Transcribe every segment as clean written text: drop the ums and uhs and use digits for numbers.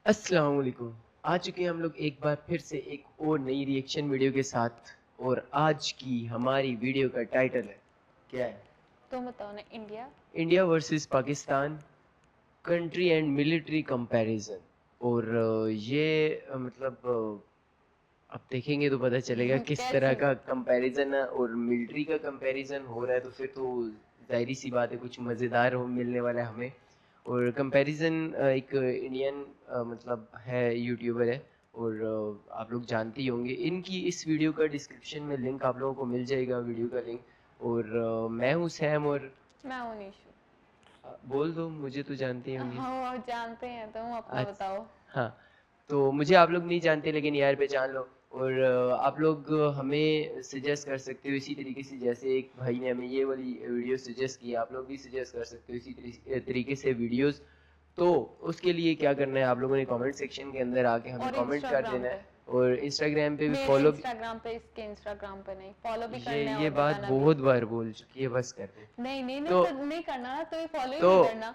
अस्सलाम वालेकुम। आ चुके हैं हम लोग एक बार फिर से एक और नई रिएक्शन वीडियो के साथ। और आज की हमारी वीडियो का टाइटल है, क्या है? तुम बताओ ना। India India versus Pakistan, country and military comparison. और अब देखेंगे तो पता चलेगा किस तरह कैसे? का कंपैरिजन है और मिलिट्री का कंपैरिजन हो रहा है, तो फिर तो जाहिर सी बात है कुछ मज़ेदार हो मिलने वाला है हमें। और कंपैरिजन एक इंडियन है, यूट्यूबर है। और आप लोग जानते ही होंगे इनकी इस वीडियो का डिस्क्रिप्शन में लिंक आप लोगों को मिल जाएगा, वीडियो का लिंक। और मैं हूँ सैम। और मैं हूँ निशु। बोल दो, मुझे तो जानते ही होंगे। हाँ जानते हैं, तुम अपना आज बताओ। हाँ, तो मुझे आप लोग नहीं जानते लेकिन यार पहचान लो। और आप लोग हमें सजेस्ट कर सकते हो इसी तरीके से, जैसे एक भाई ने हमें ये वाली वीडियो सजेस्ट की, आप लोग भी सजेस्ट कर सकते हो इसी तरीके से वीडियोस। तो उसके लिए क्या करना है, आप लोगों ने कमेंट सेक्शन के अंदर आके हमें और कमेंट कर इंस्टाग्राम देना पे, है। और इंस्टाग्राम पे भी मेरे फॉलो। इंस्टाग्राम पे, इसके इंस्टाग्राम पे नहीं, फॉलो भी ये करना है ये और बात बताना भी। बहुत बार बोल चुकी है, बस कर दे। नहीं नहीं नहीं, तो नहीं करना ना, तो फॉलो ही तो नहीं करना।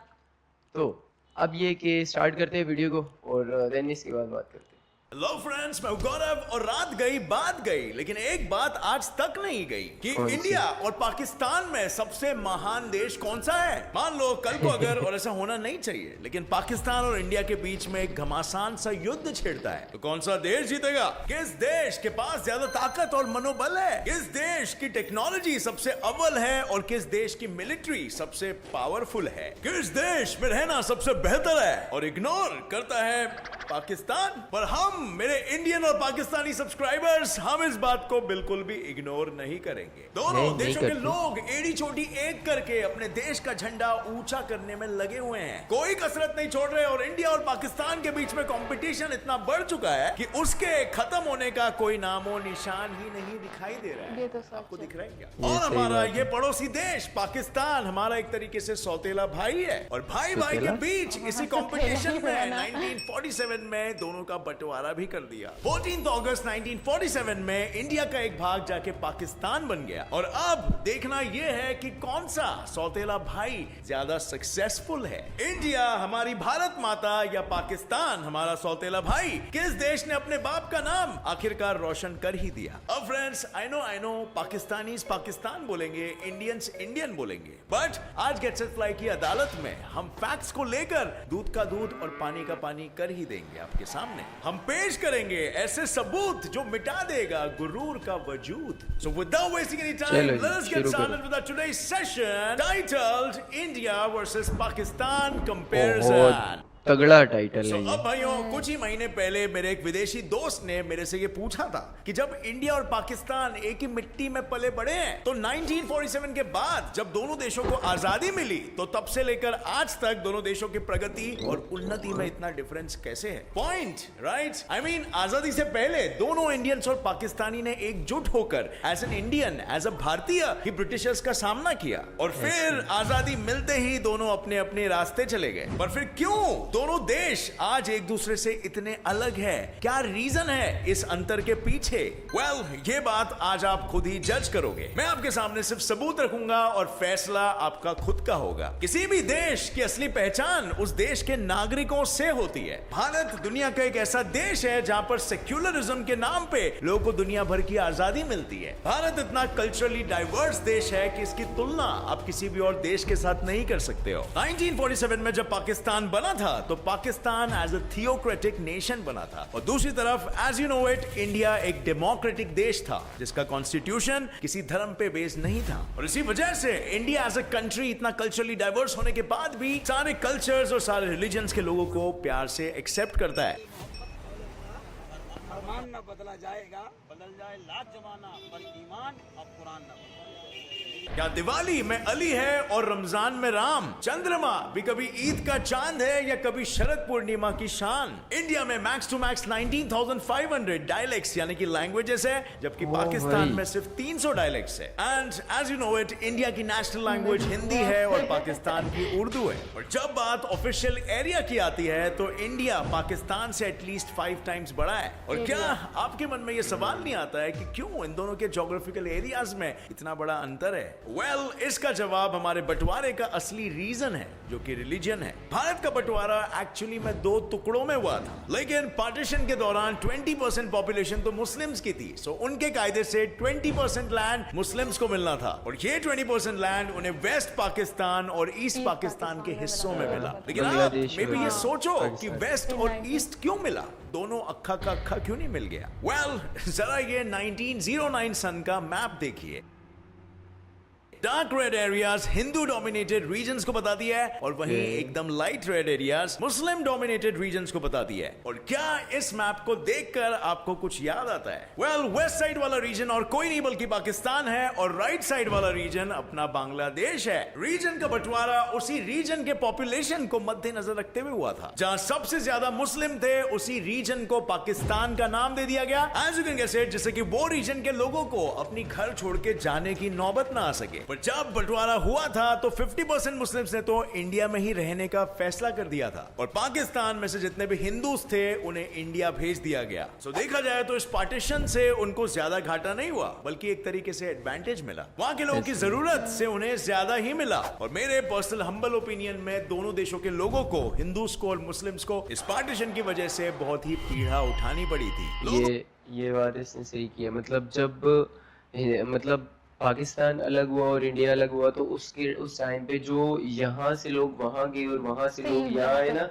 तो अब ये कि स्टार्ट करते हैं वीडियो को और देन इसके बाद बात करते हैं। हेलो फ्रेंड्स, मैं गौरव। और रात गई बात गई, लेकिन एक बात आज तक नहीं गई कि कौन सी? इंडिया और पाकिस्तान में सबसे महान देश कौन सा है। मान लो कल को अगर, और ऐसा होना नहीं चाहिए, लेकिन पाकिस्तान और इंडिया के बीच में एक घमासान सा युद्ध छिड़ता है, तो कौन सा देश जीतेगा? किस देश के पास ज्यादा ताकत और मनोबल है? किस देश की टेक्नोलॉजी सबसे अव्वल है और किस देश की मिलिट्री सबसे पावरफुल है? किस देश में रहना सबसे बेहतर है और इग्नोर करता है पाकिस्तान? पर हम, मेरे इंडियन और पाकिस्तानी सब्सक्राइबर्स, हम इस बात को बिल्कुल भी इग्नोर नहीं करेंगे। दोनों नहीं देशों के करते। लोग एड़ी चोटी एक करके अपने देश का झंडा ऊंचा करने में लगे हुए हैं, कोई कसरत नहीं छोड़ रहे। और इंडिया और पाकिस्तान के बीच में कंपटीशन इतना बढ़ चुका है कि उसके खत्म होने का कोई नामो निशान ही नहीं दिखाई दे रहा है। ये तो सच आपको है। दिख रहा है क्या? ये और सही हमारा बात है। ये पड़ोसी देश पाकिस्तान हमारा एक तरीके से सौतेला भाई है, और भाई भाई के सौतेला? बीच इसी सौतेला कंपटीशन ही में बना। 1947 में दोनों का बंटवारा भी कर दिया। 14 अगस्त 1947 में इंडिया का एक भाग जाके पाकिस्तान बन गया। और अब देखना यह है कि कौन सा सौतेला भाई ज्यादा सक्सेसफुल है, इंडिया हमारी भारत माता या पाकिस्तान हमारा सौतेला भाई? किस देश ने अपने बाप का नाम आखिरकार रोशन कर ही दिया? अब friends, I know Pakistanis Pakistan बोलेंगे, इंडियंस इंडियन बोलेंगे, बट आज गेट सेट फ्लाई की अदालत में हम फैक्ट्स को लेकर दूध का दूध और पानी का पानी कर ही देंगे। आपके सामने हम पेश करेंगे ऐसे सबूत जो मिटा देगा गुरूर का वजूद। So without wasting any time, चलो जी, let's get शुरू started करो। with our today's session titled India versus Pakistan बहुत comparison। तगड़ा टाइटल So, है अब ये। भाइयों, कुछ ही महीने पहले मेरे एक विदेशी दोस्त ने मेरे से ये पूछा था कि जब इंडिया और पाकिस्तान एक ही मिट्टी में पले बड़े हैं, तो 1947 के बाद जब दोनों देशों को आजादी मिली, तो तब से लेकर आज तक दोनों देशों की प्रगति और उन्नति में इतना डिफरेंस कैसे है? Point, right? आई मीन, आजादी से पहले दोनों इंडियंस और पाकिस्तानी ने एकजुट होकर as an Indian, as a भारतीय ही ब्रिटिशर्स का सामना किया, और फिर आजादी मिलते ही दोनों अपने अपने रास्ते चले गए। पर फिर क्यों दोनों देश आज एक दूसरे से इतने अलग है? क्या रीजन है इस अंतर के पीछे? वेल, ये बात आज आप खुद ही जज करोगे। मैं आपके सामने सिर्फ सबूत रखूंगा और फैसला आपका खुद का होगा। किसी भी देश की असली पहचान उस देश के नागरिकों से होती है। भारत दुनिया का एक ऐसा देश है जहां पर सेक्युलरिज्म के नाम पे लोगों को दुनिया भर की आजादी मिलती है। भारत इतना कल्चरली डाइवर्स देश है कि इसकी तुलना आप किसी भी और देश के साथ नहीं कर सकते हो। 1947 में जब पाकिस्तान बना था, तो Pakistan as a theocratic nation बना था, और दूसरी तरफ as you know it, India एक डेमोक्रेटिक देश था जिसका कॉन्स्टिट्यूशन किसी धर्म पे बेस्ड नहीं था। और इसी वजह से इंडिया एज अ कंट्री इतना कल्चरली डाइवर्स होने के बाद भी सारे कल्चर्स और सारे रिलीजन्स के लोगों को प्यार से एक्सेप्ट करता है। फरमान न बदला जाएगा, बदल जाए लाख जमाना, पर ईमान अब कुरान न बदला। क्या दिवाली में अली है और रमजान में राम? चंद्रमा भी कभी ईद का चांद है या कभी शरद पूर्णिमा की शान? इंडिया में मैक्स टू मैक्स 19,500 डायलेक्ट्स यानी कि लैंग्वेजेस है, जबकि पाकिस्तान में सिर्फ 300 डायलेक्ट्स है। And as you know it, India की नेशनल लैंग्वेज हिंदी है और पाकिस्तान की उर्दू है। और जब बात ऑफिशियल एरिया की आती है, तो इंडिया पाकिस्तान से एटलीस्ट 5 टाइम्स बड़ा है। और क्या आपके मन में यह सवाल नहीं आता है कि क्यों इन दोनों के ज्योग्राफिकल एरियाज में इतना बड़ा अंतर है? इसका जवाब हमारे बंटवारे का असली रीजन है, जो कि रिलीजन है। भारत का बंटवारा एक्चुअली में 2 टुकड़ों में हुआ था, लेकिन पार्टीशन के दौरान 20% पॉपुलेशन तो मुस्लिम्स की थी, सो उनके कायदे से 20% लैंड मुस्लिम्स को मिलना था, और ये 20% लैंड उन्हें वेस्ट पाकिस्तान और ईस्ट पाकिस्तान के हिस्सों में मिला। लेकिन आप मे भी ये सोचो कि वेस्ट और ईस्ट क्यों मिला, दोनों अक्खा का अक्खा क्यों नहीं मिल गया? जरा ये 1909 सन का मैप देखिए। Dark red areas Hindu dominated regions को बताती है, और वहीं एकदम light red areas Muslim dominated regions को बताती है। और क्या इस मैप को देखकर आपको कुछ याद आता है? वेस्ट साइड वाला रीजन और कोई नहीं बल्कि पाकिस्तान है, और राइट साइड वाला रीजन अपना बांग्लादेश है। रीजन का बंटवारा उसी रीजन के पॉपुलेशन को मद्देनजर रखते हुए हुआ था। जहां सबसे ज्यादा मुस्लिम थे, उसी रीजन को पाकिस्तान का नाम दे दिया गया, as you can guess it, जिससे कि वो रीजन के लोगों को अपनी घर छोड़ के जाने की नौबत ना आ सके। जब बंटवारा हुआ था तो 50% मुस्लिम्स ने तो इंडिया में ही रहने का फैसला कर दिया था, और पाकिस्तान में से जितने भी हिंदूस थे उन्हें इंडिया भेज दिया गया। सो देखा जाए तो इस पार्टीशन से उनको ज्यादा घाटा नहीं हुआ, बल्कि एक तरीके से एडवांटेज मिला। वहां के लोगों की जरूरत से उन्हें ज्यादा ही मिला, और मेरे पर्सनल हम्बल ओपिनियन में दोनों देशों के लोगों को, हिंदूस को और मुस्लिम्स को, इस पार्टीशन की वजह से बहुत ही पीड़ा उठानी पड़ी थी। ये बात इसने सही की है। मतलब जब पाकिस्तान अलग हुआ और इंडिया अलग हुआ, तो उस टाइम पे जो यहाँ से लोग वहाँ गए और वहाँ से लोग यहाँ आए ना,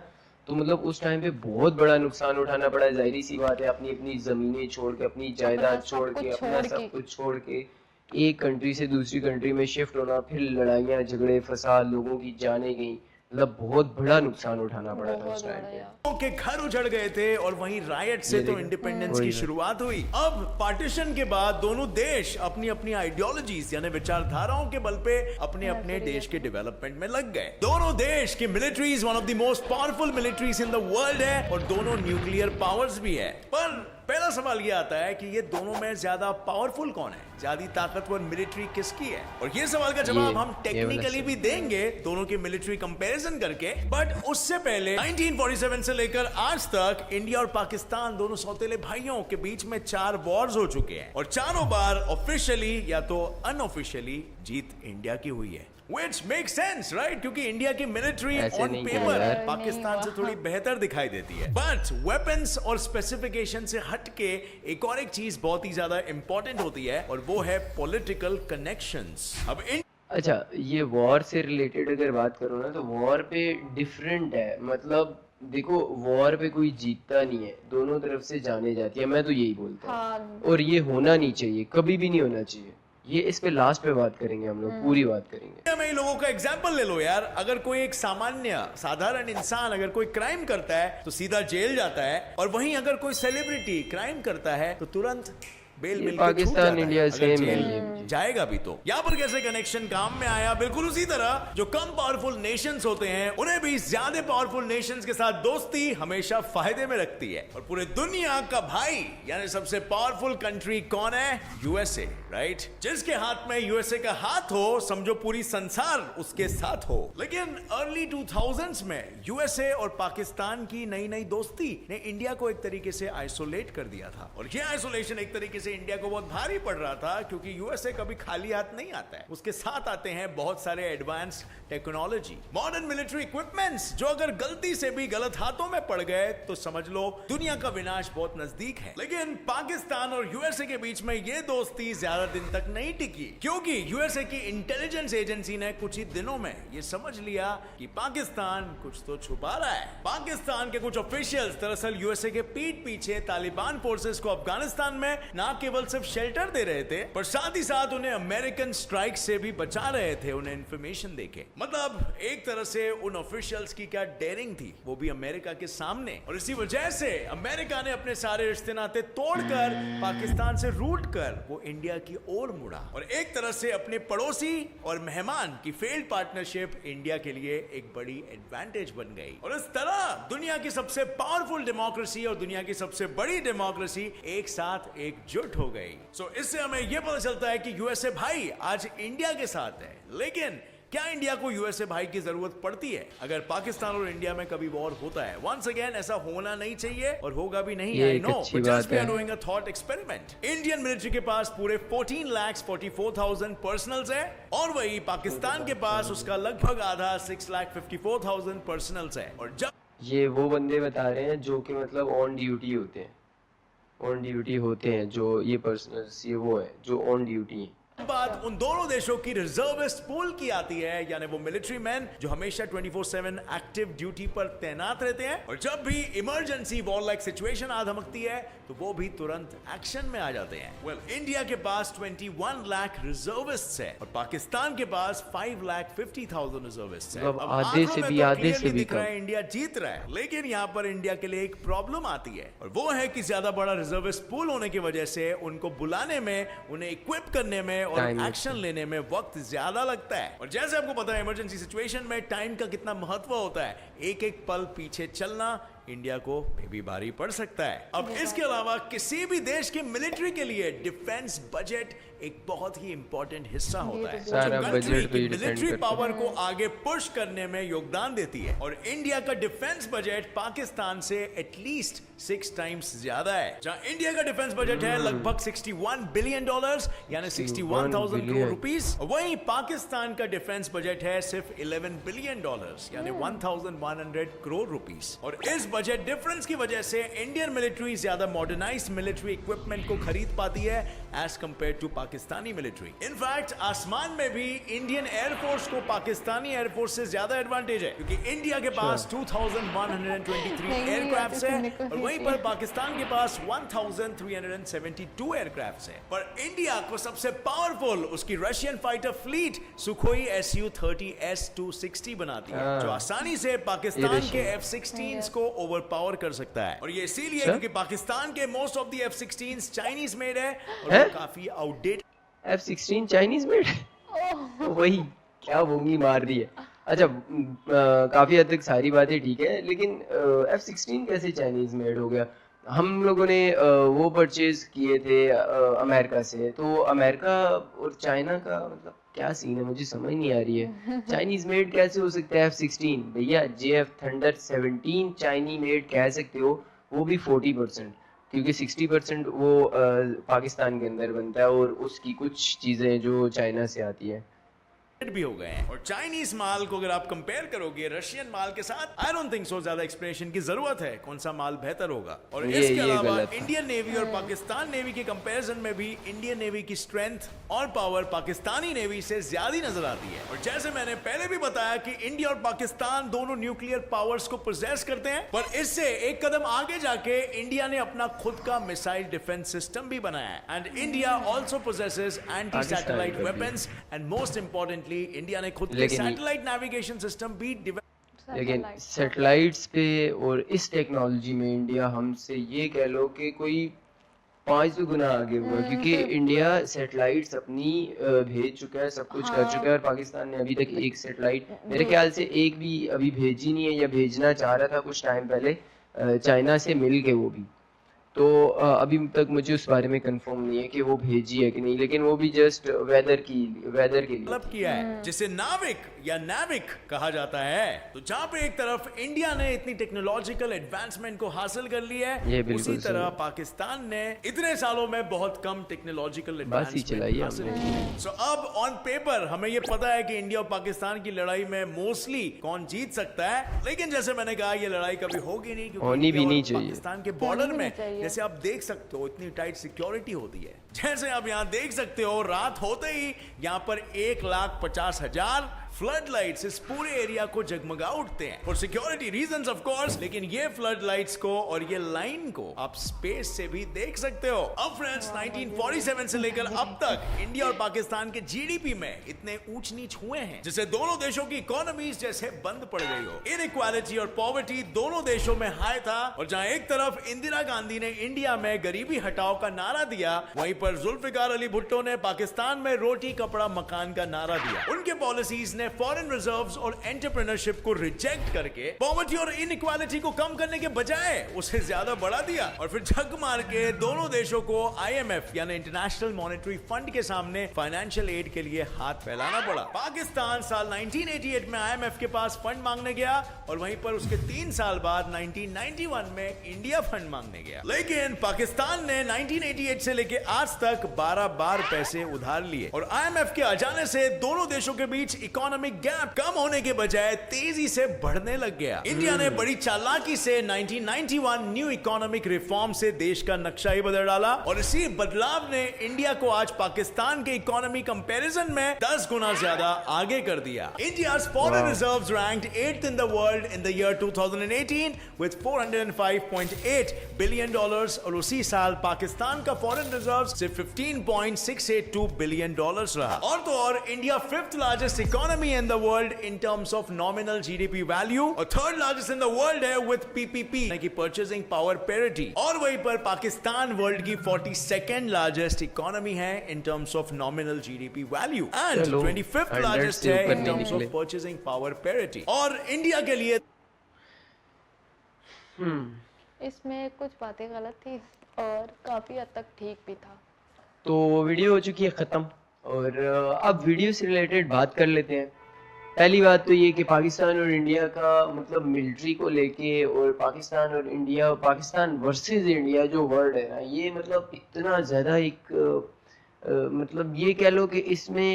तो मतलब उस टाइम पे बहुत बड़ा नुकसान उठाना पड़ा। जाहिर सी बात है, अपनी अपनी जमीनें छोड़ के, अपनी जायदाद छोड़ के, अपना सब कुछ छोड़ के एक कंट्री से दूसरी कंट्री में शिफ्ट होना, फिर लड़ाइयाँ, झगड़े, फसाद, लोगों की जाने गई, मतलब बहुत बड़ा नुकसान उठाना पड़ा था उस टाइम पे। लोगों के घर उजड़ गए थे, और वहीं रायट से तो इंडिपेंडेंस की शुरुआत हुई। अब पार्टीशन के बाद दोनों देश अपनी अपनी आइडियोलॉजीज यानी विचारधाराओं के बल पे अपने अपने देश के डेवलपमेंट में लग गए। दोनों देश की militaries one of the most powerful militaries in the world है, और दोनों न्यूक्लियर पावर्स भी है। पर पहला सवाल ये आता है कि ये दोनों में ज्यादा पावरफुल कौन है, ज्यादा ताकतवर मिलिट्री किसकी है? और ये सवाल का जवाब हम टेक्निकली भी देंगे दोनों की मिलिट्री कंपैरिजन करके। बट उससे पहले 1947 से लेकर आज तक इंडिया और पाकिस्तान दोनों सौतेले भाइयों के बीच में 4 वॉर्स हो चुके हैं, और चारों बार ऑफिशियली या तो अनऑफिशियली जीत इंडिया की हुई है। Which makes sense, right? क्योंकि इंडिया की मिलिट्री ऑन पेपर पाकिस्तान से थोड़ी बेहतर दिखाई देती है, बट वेपन्स और स्पेसिफिकेशन से हटके एक और एक चीज बहुत ही ज्यादा इंपॉर्टेंट होती है, और वो है पॉलिटिकल कनेक्शंस। अब अच्छा, ये वॉर से रिलेटेड अगर बात करो ना, तो वॉर पे डिफरेंट है। मतलब देखो, वॉर पे कोई जीतता नहीं है, दोनों तरफ से जाने जाती है, मैं तो यही बोलता हूँ। और ये होना नहीं चाहिए, कभी भी नहीं होना चाहिए। ये इस पे लास्ट पे बात करेंगे हम लोग, पूरी बात करेंगे। मैं लोगों का एग्जांपल ले लो यार। अगर कोई एक सामान्य साधारण इंसान अगर कोई क्राइम करता है तो सीधा जेल जाता है, और वहीं अगर कोई सेलिब्रिटी क्राइम करता है तो तुरंत बेल मिल के पाकिस्तान इंडिया सेम है, जाएगा भी। तो यहाँ पर कैसे कनेक्शन काम में आया? बिल्कुल उसी तरह जो कम पावरफुल नेशंस होते हैं उन्हें भी ज्यादा पावरफुल नेशंस के साथ दोस्ती हमेशा फायदे में रखती है। और पूरे दुनिया का भाई यानी सबसे पावरफुल कंट्री कौन है? USA, right? जिसके हाथ में यूएसए का हाथ हो, समझो पूरी संसार उसके साथ हो। लेकिन अर्ली 2000s में यूएसए और पाकिस्तान की नई नई दोस्ती ने इंडिया को एक तरीके से आइसोलेट कर दिया था, और यह आइसोलेशन एक तरीके से इंडिया को बहुत भारी पड़ रहा था, क्योंकि यूएसए कभी खाली हाथ नहीं आता है। उसके साथ आते हैं बहुत सारे advance technology, modern military equipments, जो अगर गलती से भी गलत हाथों में पड़ गए तो समझ लो दुनिया का विनाश बहुत नजदीक है। लेकिन पाकिस्तान और यूएसए के बीच में ये दोस्ती ज्यादा दिन तक नहीं टिकी, क्योंकि यूएसए की इंटेलिजेंस एजेंसी ने कुछ ही दिनों में ये समझ लिया कि पाकिस्तान कुछ तो छुपा रहा है। पाकिस्तान के कुछ ऑफिशियल्स दरअसल यूएसए के पीठ पीछे तालिबान फोर्सेस को अफगानिस्तान में ना केवल सिर्फ शेल्टर दे रहे थे, पर साथ ही साथ उन्हें अमेरिकन स्ट्राइक से भी बचा रहे थे, उन्हें इंफॉर्मेशन देके। मतलब एक तरह से उन ऑफिशियल्स की क्या डेयरिंग थी, वो भी अमेरिका के सामने। और इसी वजह से अमेरिका ने अपने सारे रिश्ते नाते तोड़कर पाकिस्तान से रूट कर वो इंडिया की ओर मुड़ा, और एक तरह से अपने पड़ोसी और मेहमान की फेल्ड पार्टनरशिप इंडिया के लिए एक बड़ी एडवांटेज बन गई। और इस तरह दुनिया की सबसे पावरफुल डेमोक्रेसी और दुनिया की सबसे बड़ी डेमोक्रेसी एक साथ एकजुट हो गई। सो इससे हमें यह पता चलता है कि यूएसए भाई आज इंडिया के साथ है, लेकिन क्या इंडिया को यूएसए भाई की जरूरत पड़ती है अगर पाकिस्तान और इंडिया में कभी वॉर होता है? वंस अगेन ऐसा होना नहीं चाहिए और होगा भी नहीं। ये आई एक नो, अच्छी बट जस्ट बात वी आर है। Doing a thought experiment. Indian military के पास पूरे 14,44,000 पर्सनल्स है और वही पाकिस्तान के पास उसका लगभग आधा 6,54,000 पर्सनल्स है। और जब ये वो बंदे बता रहे हैं जो कि मतलब ऑन ड्यूटी होते हैं, ऑन ड्यूटी होते हैं जो ये पर्सनल्स, ये वो है जो ऑन ड्यूटी हैं। बात उन दोनों देशों की रिजर्विस्ट पूल की आती है, यानी वो मिलिट्री मैन जो हमेशा 24/7 एक्टिव ड्यूटी पर तैनात रहते हैं और जब भी इमरजेंसी वॉर लाइक सिचुएशन आ धमकती है तो वो भी तुरंत एक्शन में आ जाते हैं। वेल, इंडिया के पास 21 लाख रिजर्विस्ट्स है और पाकिस्तान के पास 5,50,000 रिजर्विस्ट्स है। मतलब अब आधे आंखों से में भी तो आधे से clearly भी दिख रहा कम। है इंडिया जीत रहा है, लेकिन यहाँ पर इंडिया के लिए एक प्रॉब्लम आती है और वो है कि ज्यादा बड़ा रिजर्विस्ट पूल होने की वजह से उनको बुलाने में, उन्हें इक्विप करने में और Time एक्शन लेने में वक्त ज्यादा लगता है। और जैसे आपको पता है इमरजेंसी सिचुएशन में टाइम का कितना महत्व होता है, एक एक पल पीछे चलना इंडिया को भी भारी पड़ सकता है। अब इसके अलावा किसी भी देश के मिलिट्री के लिए डिफेंस बजट एक बहुत ही इंपॉर्टेंट हिस्सा होता है सारा जो बजट कंट्री पे की ही डिपेंड मिलिट्री करता है। पावर को आगे पुश करने में योगदान देती है और इंडिया का डिफेंस बजट पाकिस्तान से एटलीस्ट 6 टाइम्स ज्यादा है। जहां इंडिया का डिफेंस बजट है लगभग $61 बिलियन यानी 61,000 करोड़ रुपीस, वहीं पाकिस्तान का डिफेंस बजट है सिर्फ $11 बिलियन यानी 1,100 करोड़ रुपीस। और इस बजट डिफरेंस की वजह से इंडियन मिलिट्री ज्यादा मॉडर्नाइज्ड मिलिट्री इक्विपमेंट को खरीद पाती है as compare to Pakistani military. In fact आसमान में भी इंडियन एयरफोर्स को पाकिस्तानी एयरफोर्स से ज्यादा एडवांटेज है क्योंकि इंडिया के पास 2,123 एयरक्राफ्ट है और वहीं पर पाकिस्तान के पास 1,372 एयरक्राफ्ट है। पर इंडिया को सबसे पावरफुल उसकी Russian fighter fleet Sukhoi Su-30S-260 बनाती है जो आसानी से पाकिस्तान के F-16s को ओवरपावर कर सकता है। और ये इसीलिए क्योंकि पाकिस्तान के most of the F-16s Chinese made है और वो काफी आउटडेटेड F-16 चाइनीज मेड वही क्या बोंगी मार दी है। अच्छा, काफी हद तक सारी बातें ठीक है, लेकिन F-16 कैसे चाइनीज मेड हो गया? हम लोगों ने वो परचेज किए थे अमेरिका से, तो अमेरिका और चाइना का मतलब क्या सीन है मुझे समझ नहीं आ रही है। चाइनीज मेड कैसे हो सकता है F-16? भैया JF Thunder 17 चाइनी मेड कह सकते हो, वो भी 40%, क्योंकि 60% वो पाकिस्तान के अंदर बनता है और उसकी कुछ चीज़ें जो चाइना से आती है। भी हो गए हैं। और चाइनीज माल को अगर आप कंपेयर करोगे रशियन माल के साथ, आई डोंट थिंक सो ज्यादा एक्सप्लेनेशन की जरूरत है कौन सा माल बेहतर होगा। और इसके अलावा इंडियन नेवी और पाकिस्तान नेवी के कंपैरिजन में भी इंडियन नेवी की स्ट्रेंथ और पावर पाकिस्तानी नेवी से ज्यादा नजर आती है। और जैसे मैंने पहले भी बताया कि इंडिया और पाकिस्तान दोनों न्यूक्लियर पावर्स को पोजेस करते हैं, पर इससे एक कदम आगे जाके इंडिया ने अपना खुद का मिसाइल डिफेंस सिस्टम भी बनाया है and India also possesses anti satellite weapons and most importantly India ने खुद के सैटेलाइट नेविगेशन सिस्टम भी डेवलप। लेकिन सैटेलाइट्स पे और इस टेक्नोलॉजी में इंडिया हमसे ये कह लो कि कोई 5 गुना आगे हुआ है, क्योंकि इंडिया सैटेलाइट्स अपनी भेज चुका है, सब कुछ कर चुका है और पाकिस्तान ने अभी तक एक सैटेलाइट मेरे ख्याल से एक भी अभी भेजी नहीं है, या भेजना चाह रहा था कुछ टाइम पहले चाइना से मिल के वो भी। तो अभी तक मुझे उस बारे में कंफर्म नहीं है कि वो भेजी है कि नहीं, लेकिन वो भी जस्ट वेदर के लिए डेवलप किया है जिसे नाविक या नाविक कहा जाता है। तो जहाँ पे एक तरफ इंडिया ने इतनी टेक्नोलॉजिकल एडवांसमेंट को हासिल कर ली है, उसी तरह पाकिस्तान ने इतने सालों में बहुत कम टेक्नोलॉजिकल एडवांसमेंट हासिल की है। सो अब ऑन पेपर हमें ये पता है कि इंडिया और पाकिस्तान की लड़ाई में मोस्टली कौन जीत सकता है, लेकिन जैसे मैंने कहा ये लड़ाई कभी होगी नहीं क्योंकि होनी भी नहीं चाहिए। पाकिस्तान के बॉर्डर में जैसे आप देख सकते हो इतनी टाइट सिक्योरिटी होती है। जैसे आप यहाँ देख सकते हो रात होते ही यहाँ पर 1,50,000 फ्लड लाइट्स इस पूरे एरिया को जगमगा उठते हैं for security reasons of course. लेकिन ये फ्लड लाइट्स को और ये लाइन को आप स्पेस से भी देख सकते हो। अब फ्रेंड्स 1947 से लेकर अब तक इंडिया और पाकिस्तान के जीडीपी में इतने ऊंच नीच हुए हैं जिससे दोनों देशों की इकोनॉमीज जैसे बंद पड़ गई हो। इनइक्वालिटी और पॉवर्टी दोनों देशों में हाई था और जहां एक तरफ इंदिरा गांधी ने इंडिया में गरीबी हटाओ का नारा दिया, वहीं पर जुल्फिकार अली भुट्टो ने पाकिस्तान में रोटी कपड़ा मकान का नारा दिया। उनके पॉलिसीज ने फॉरेन रिजर्व्स और एंटरप्रेन्योरशिप को रिजेक्ट करके पॉवर्टी और इनइक्वालिटी को कम करने के बजाय उसे ज्यादा बढ़ा दिया और फिर झक मार के दोनों देशों को IMF यानी इंटरनेशनल मॉनेटरी फंड के सामने फाइनेंशियल एड के लिए हाथ फैलाना पड़ा। पाकिस्तान साल 1988 में IMF के पास फंड मांगने गया और वहीं पर उसके 3 साल बाद 1991 में इंडिया फंड मांगने गया। लेकिन पाकिस्तान ने 1988 से लेके आज तक 12 बार पैसे उधार लिए और IMF के आ जाने से दोनों देशों के बीच इकोनॉमिक गैप कम होने के बजाय तेजी से बढ़ने लग गया। इंडिया ने बड़ी चालाकी से 1991 न्यू इकोनॉमिक रिफॉर्म से देश का नक्शा ही बदल डाला और इसी बदलाव ने इंडिया को आज पाकिस्तान के इकोनॉमी कंपैरिजन में 10 गुना ज्यादा आगे कर दिया। India's foreign reserves ranked 8th in the world in the year 2018 with 405.8 billion dollars और उसी साल पाकिस्तान का फॉरेन रिजर्व्स सिर्फ 15.682 बिलियन डॉलर्स रहा। और तो और India 5th largest economy in the world in terms of nominal GDP value और 3rd largest in the world है विद PPP की परचेजिंग पावर पैरिटी। और वहीं पर पाकिस्तान वर्ल्ड की 42nd लार्जेस्ट इकोनॉमी है in terms of nominal GDP value and 25th largest है in terms of purchasing power parity. और इंडिया के लिए इसमें कुछ बातें गलत थी और काफी हद तक ठीक भी था। तो वीडियो हो चुकी है ख़त्म और अब वीडियो से रिलेटेड बात कर लेते हैं। पहली बात तो ये कि पाकिस्तान और इंडिया का मतलब मिलिट्री को लेके और पाकिस्तान और इंडिया, पाकिस्तान वर्सेस इंडिया जो वर्ड है ना, ये मतलब इतना ज़्यादा एक मतलब ये कह लो कि इसमें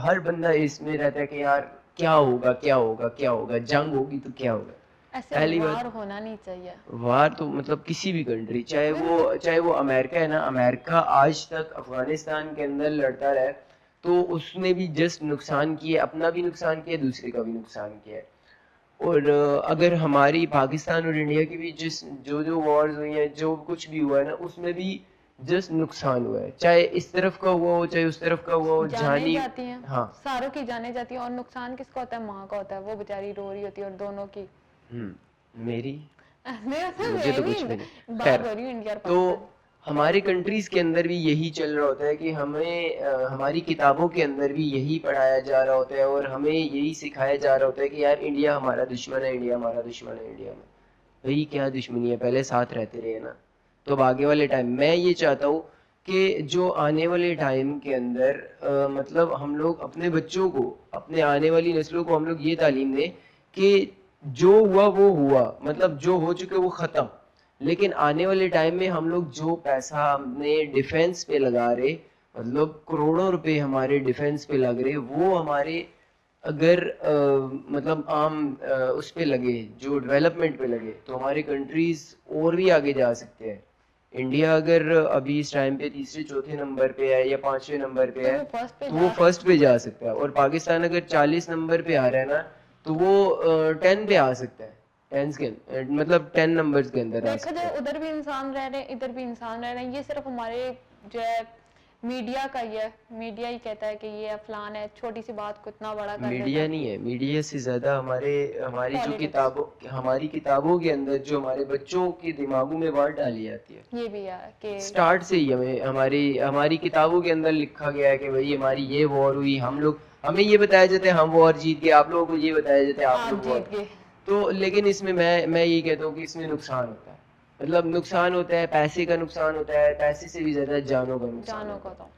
हर बंदा इसमें रहता है कि यार क्या होगा क्या होगा क्या होगा, जंग होगी तो क्या होगा। ऐसे वार होना नहीं चाहिए। वार तो मतलब किसी भी कंट्री, चाहे वो अमेरिका है ना, अमेरिका आज तक अफगानिस्तान के अंदर लड़ता रहा है तो उसने भी जस्ट नुकसान किया, अपना भी नुकसान किया, दूसरे का भी नुकसान किया है। और अगर हमारी पाकिस्तान और इंडिया की भी जो वॉर्स हुई हैं, जो कुछ भी हुआ है ना, उसमें भी जस्ट नुकसान हुआ है, चाहे इस तरफ का हुआ हो चाहे उस तरफ का हुआ हो, जाने जाती हैं। हाँ, सारों की जाने जाती है और नुकसान किसका होता है? माँ का होता है, वो बेचारी रो रही होती है और दोनों की। मेरी मुझे तो कुछ नहीं। बात हो रही है इंडिया और तो हमारे कंट्रीज के अंदर भी यही चल रहा होता है कि हमें हमारी किताबों के अंदर भी यही पढ़ाया जा रहा होता है और हमें यही सिखाया जा रहा होता है कि यार इंडिया हमारा दुश्मन है, इंडिया हमारा दुश्मन है। इंडिया में भाई क्या दुश्मनी है, पहले साथ रहते रहे ना। तो अब आगे वाले टाइम मैं ये चाहता हूँ कि जो आने वाले टाइम के अंदर मतलब हम लोग अपने बच्चों को, अपने आने वाली नस्लों को हम लोग ये तालीम दें कि जो हुआ वो हुआ, मतलब जो हो चुके वो खत्म, लेकिन आने वाले टाइम में हम लोग जो पैसा हमने डिफेंस पे लगा रहे, मतलब करोड़ों रुपए हमारे डिफेंस पे लग रहे, वो हमारे अगर मतलब आम उस पे लगे, जो डेवलपमेंट पे लगे, तो हमारी कंट्रीज और भी आगे जा सकते हैं। इंडिया अगर अभी इस टाइम पे तीसरे चौथे नंबर पे है या 5वें नंबर पे है तो वो फर्स्ट पे जा सकता है, और पाकिस्तान अगर 40 नंबर पे आ रहा है ना तो वो 10 पे आ सकता है, 10 के मतलब 10 नंबर्स के अंदर आ सकता है। उधर भी इंसान रह रहे हैं, इधर भी इंसान रह रहे हैं। ये सिर्फ हमारे जो है मीडिया का ही है, मीडिया ही कहता है कि ये फलान है, छोटी सी बात को इतना बड़ा कर मीडिया नहीं है, मीडिया से ज्यादा हमारी जो हमारी किताबों के अंदर जो हमारे बच्चों के दिमागों में बात डाली जाती है, ये भी है कि स्टार्ट से ही हमारी किताबों के अंदर लिखा गया है कि भाई हमारी ये वॉर हुई, हमें ये बताया जाता है हम वॉर जीत गए, आप लोगों को ये बताया जाता है आप लोग जीत गए। तो लेकिन इसमें मैं ये कहता हूँ कि इसमें नुकसान होता है, मतलब नुकसान होता है, पैसे का नुकसान होता है, पैसे से भी ज्यादा जानों का नुकसान होता है।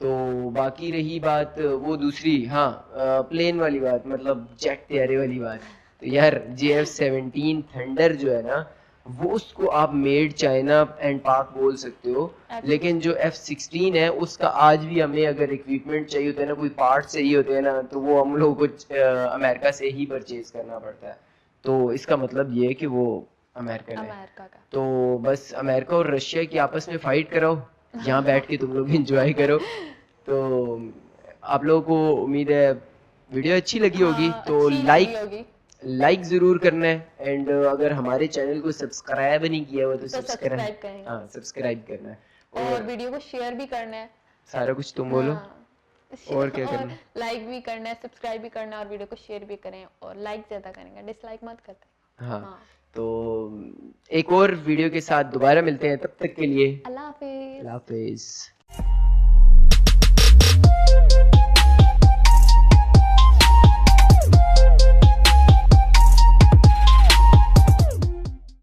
तो बाकी रही बात वो दूसरी, हाँ प्लेन वाली बात, मतलब जेट तैयारे वाली बात, तो यार JF-17 थंडर जो है ना, वो उसको आप मेड चाइना एंड पाक बोल सकते हो, लेकिन जो F-16 है उसका आज भी हमें अगर इक्विपमेंट चाहिए होता है ना, कोई पार्ट चाहिए होते हैं ना, तो वो हम लोग को अमेरिका से ही परचेज करना पड़ता है। तो इसका मतलब ये है कि वो अमेरिकन है। तो बस अमेरिका और रशिया की आपस में फाइट कराओ, यहाँ बैठ के तुम लोग एंजॉय करो। तो आप लोगों को उम्मीद है वीडियो अच्छी लगी होगी, तो लाइक जरूर करना है, एंड अगर हमारे चैनल को सब्सक्राइब नहीं किया हुआ तो सब्सक्राइब करना है, और वीडियो को शेयर भी करना है। सारा कुछ तुम बोलो। और क्या करना है? लाइक भी करना है, सब्सक्राइब भी करना है, और वीडियो को शेयर भी करें, और लाइक ज्यादा करेंगे, डिसलाइक मत करते। हाँ, तो एक और वीडियो के साथ दोबारा मिलते हैं, तब तक के लिए अल्लाह हाफिज। अल्लाह हाफिज।